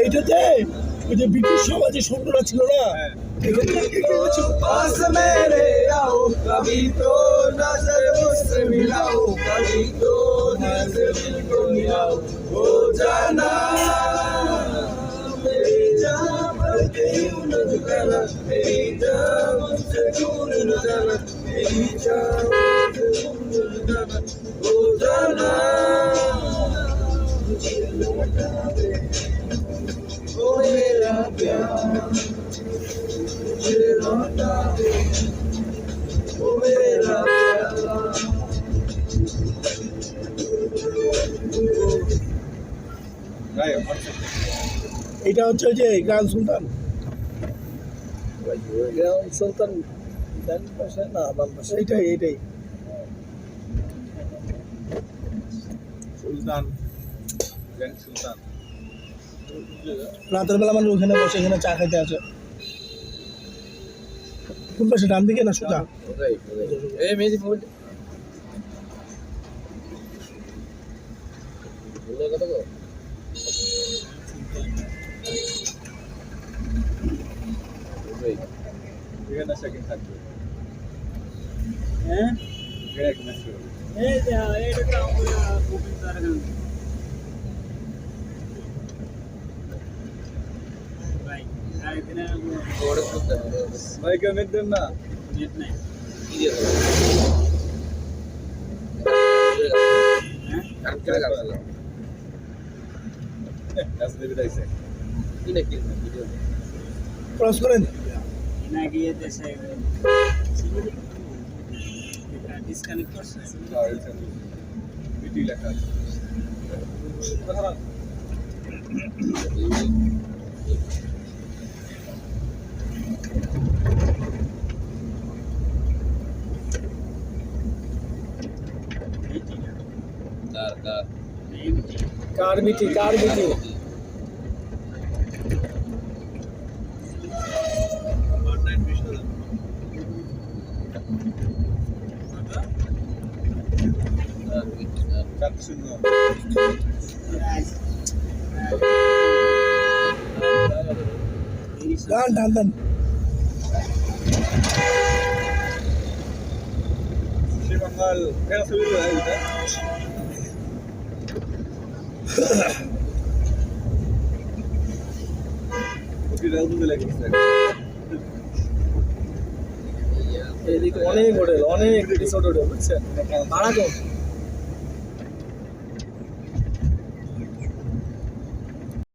এইটাতে ওই যে ব্রিটিশ সমাজে সৈন্যরা ছিল না, पास मेरे आओ कभी तो नजर मुझसे मिलाओ कभी तो नजर को मिलाओ हो जाना मेरी जान पर क्यों न झुकाना मेरी जान मुझसे दूर न जाना मेरी जान मुझसे दूर न जाना हो जाना मुझे लौटा दे ओ मेरा प्यार मुझे लौटा दे ओ मेरा प्यार এটা হচ্ছে ওই যে গ্রান্ড সুলতান। গ্রাউন্ড সুলতান ডান পাশে না বাম পাশে? এইটাই এইটাই সুলতান গ্র্যান্ড সুলতান রাতের বেলা মানুষ ওখানে বসে এখানে চা খাইতে আসে। কোন পাশে, ডান দিকে না সোজা? এই মেজি ফুল বলে কত গো এখানে সেকেন্ড থাকবে হ্যাঁ এখানে এক ম্যাচ করবে এই যে এইটা তো আমরা বুকিং করে ভাই আরেকদিনে বড় করতে হবে ভাই কেউ নেট দেন না নেট নাই কি দিয়ে হ্যাঁ কাট করে কাটলাম কাজ দেবে দাইছে কি নাকি ভিডিও ক্রস করেন। না গিয়ে দেশে ডিসকানেক্ট করছে ভিডিও লেখা আছে कार बीटी ডান ডান ডান শ্রীমঙ্গল কেন ছবি এটা ওকে রাউন্ডে লাগিয়েছে এদিকে অনেক হোটেল অনেক রিসোর্ট হোটেল বুঝছেন ভাড়া কম